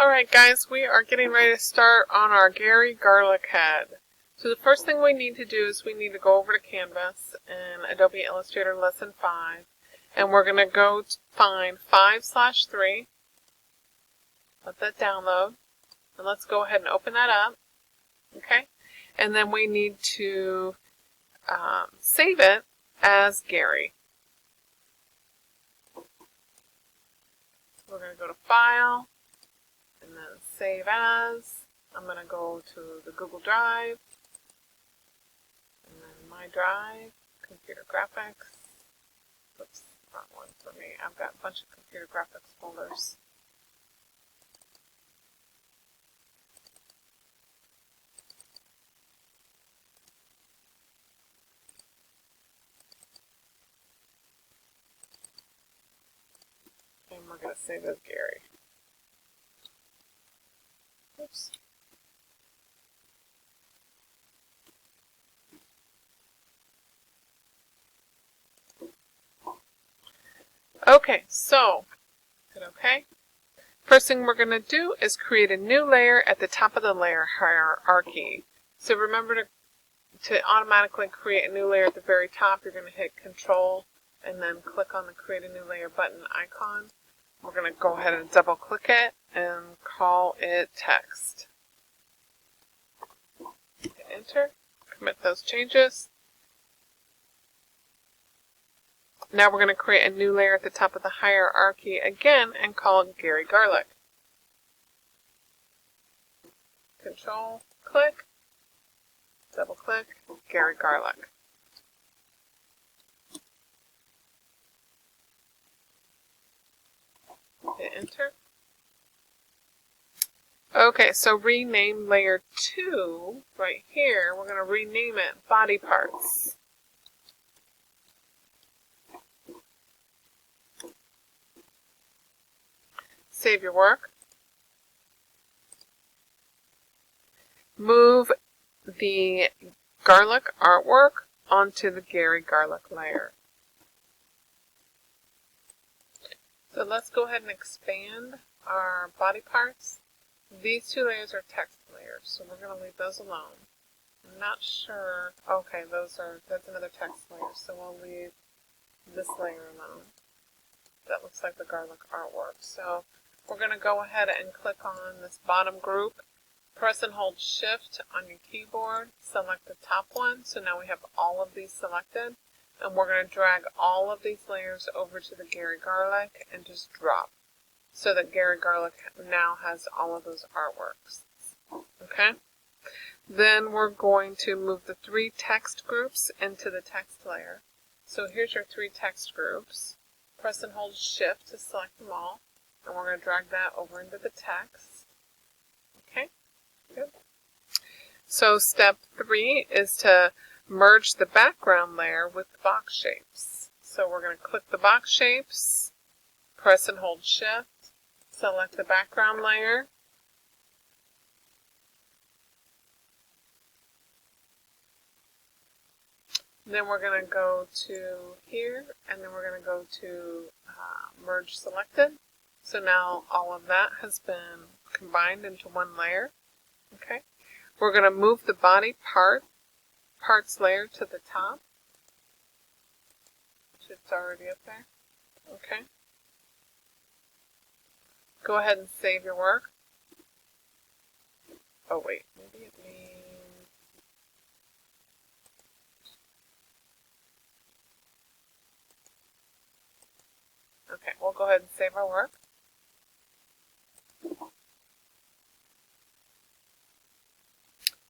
Alright guys, we are getting ready to start on our Gary garlic head. So the first thing we need to do is we need to go over to Canvas in Adobe Illustrator Lesson 5. And we're going to go find 5/3. Let that download. And let's go ahead and open that up. Okay? And then we need to save it as Gary. We're going to go to File. And then Save As. I'm going to go to the Google Drive. And then My Drive. Computer Graphics. Oops, wrong one for me. I've got a bunch of computer graphics folders. And we're going to save as Gary. Oops. Okay, so, hit OK. First thing we're going to do is create a new layer at the top of the layer hierarchy. So remember to automatically create a new layer at the very top, you're going to hit Control and then click on the Create a New Layer button icon. We're going to go ahead and double click it and call it Text. Hit Enter. Commit those changes. Now we're going to create a new layer at the top of the hierarchy again and call it Gary Garlic. Control, click, double click, Gary Garlic. Hit Enter. Okay, so rename layer 2 right here. We're going to rename it Body Parts. Save your work. Move the garlic artwork onto the Gary Garlic layer. So let's go ahead and expand our body parts. These two layers are text layers, so we're going to leave those alone. I'm not sure. Okay, that's another text layer, so we'll leave this layer alone. That looks like the garlic artwork. So we're going to go ahead and click on this bottom group. Press and hold Shift on your keyboard. Select the top one. So now we have all of these selected. And we're going to drag all of these layers over to the Gary Garlic and just drop. So that Gary Garlic now has all of those artworks. Okay? Then we're going to move the 3 text groups into the text layer. So here's your 3 text groups. Press and hold Shift to select them all. And we're going to drag that over into the text. Okay? Good. So step 3 is to merge the background layer with the box shapes. So we're going to click the box shapes, press and hold Shift, select the background layer. Then we're going to go to here, and then we're going to go to Merge Selected. So now all of that has been combined into one layer. Okay. We're going to move the body parts layer to the top. It's already up there. Okay. Go ahead and save your work. Oh wait, maybe it means... Okay, we'll go ahead and save our work.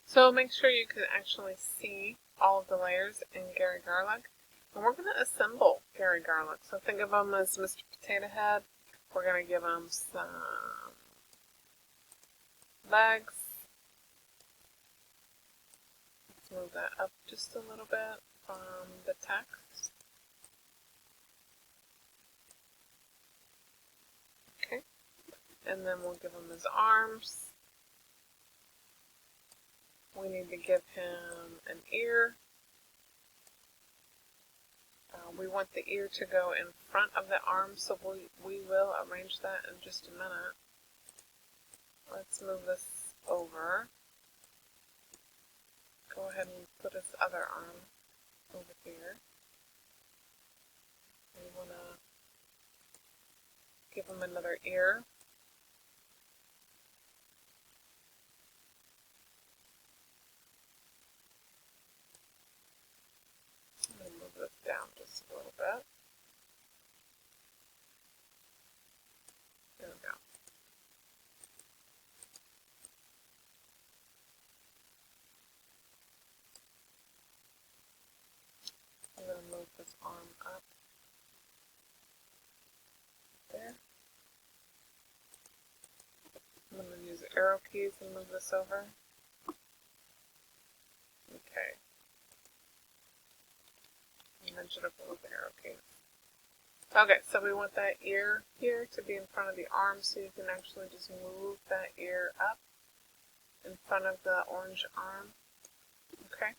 So make sure you can actually see all of the layers in Gary Garlic. And we're going to assemble Gary Garlic. So think of him as Mr. Potato Head. We're going to give him some legs. Let's move that up just a little bit from the text. Okay. And then we'll give him his arms. We need to give him an ear. We want the ear to go in front of the arm, so we will arrange that in just a minute. Let's move this over. Go ahead and put his other arm over here. We want to give him another ear. I'm going to move this down just a little bit. There we go. I'm going to move this arm up there. I'm going to use arrow keys and move this over. Okay. I mentioned it with the arrow keys. Okay, so we want that ear here to be in front of the arm, so you can actually just move that ear up in front of the orange arm. Okay.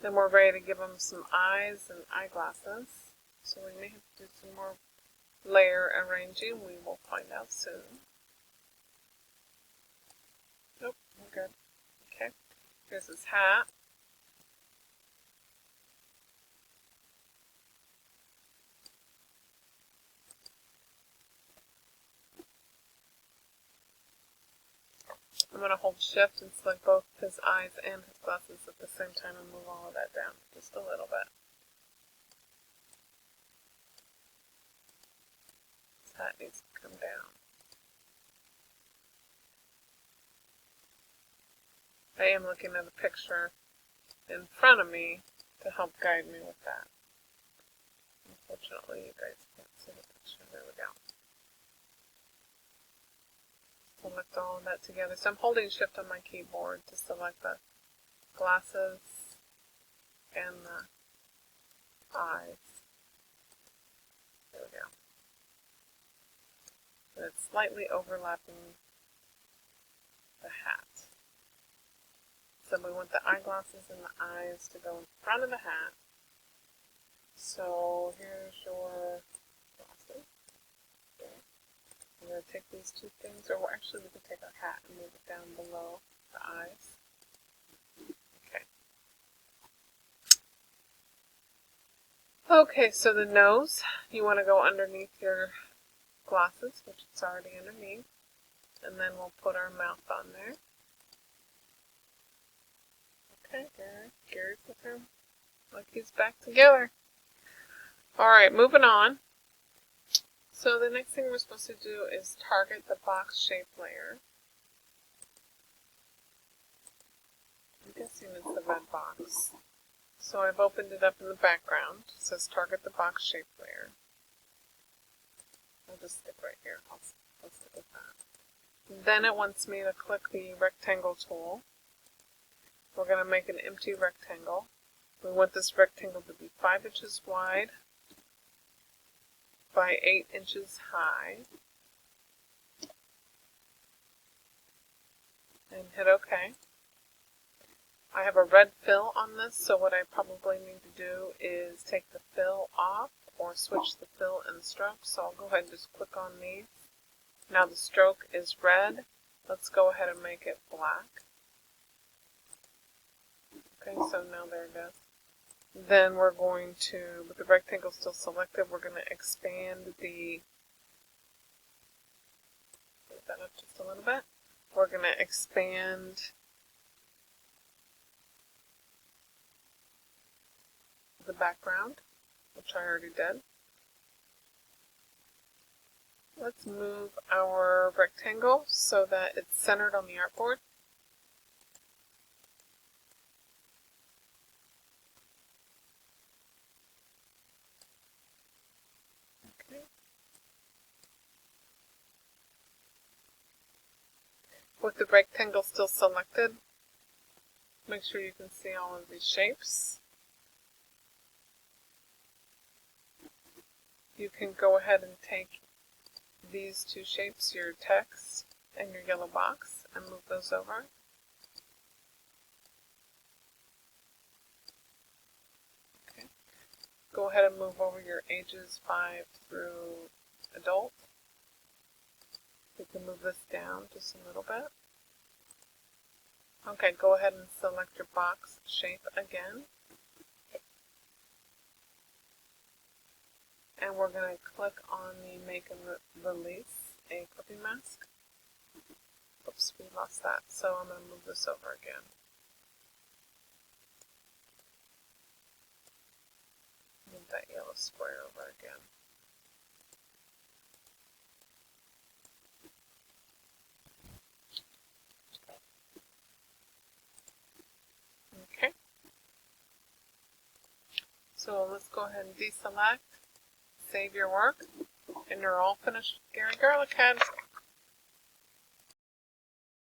Then we're ready to give them some eyes and eyeglasses. So we may have to do some more layer arranging. We will find out soon. Nope, we're good. Okay. Here's his hat. I'm going to hold shift and select both his eyes and his glasses at the same time and move all of that down just a little bit. His hat needs to come down. I am looking at a picture in front of me to help guide me with that. Unfortunately, you guys can't see the picture. There we go. Select all of that together. So I'm holding shift on my keyboard to select the glasses and the eyes. There we go. And it's slightly overlapping the hat. So we want the eyeglasses and the eyes to go in front of the hat. So here's your glasses. Okay. I'm going to take these two things, or actually we can take our hat and move it down below the eyes. Okay. Okay, so the nose, you want to go underneath your glasses, which it's already underneath. And then we'll put our mouth on there. Okay, Gary's looking like he's back together. Alright, moving on. So the next thing we're supposed to do is target the box shape layer. I'm guessing it's the red box. So I've opened it up in the background. It says target the box shape layer. I'll just stick right here. I'll stick with that. Then it wants me to click the rectangle tool. We're going to make an empty rectangle. We want this rectangle to be 5 inches wide by 8 inches high. And hit OK. I have a red fill on this, so what I probably need to do is take the fill off or switch the fill and stroke. So I'll go ahead and just click on these. Now the stroke is red. Let's go ahead and make it black. Okay, so now there it is. Then we're going to, with the rectangle still selected, we're going to expand the, put that up just a little bit. We're going to expand the background, which I already did. Let's move our rectangle so that it's centered on the artboard. Okay. With the rectangle still selected, make sure you can see all of these shapes. You can go ahead and take these two shapes, your text and your yellow box, and move those over. Okay. Go ahead and move over your ages 5 through adult. We can move this down just a little bit. Okay, go ahead and select your box shape again. And we're going to click on the Make and Release a Clipping Mask. Oops, we lost that. So I'm going to move this over again. Move that yellow square over again. Okay. So let's go ahead and deselect, save your work, and you're all finished Gary Garlic heads.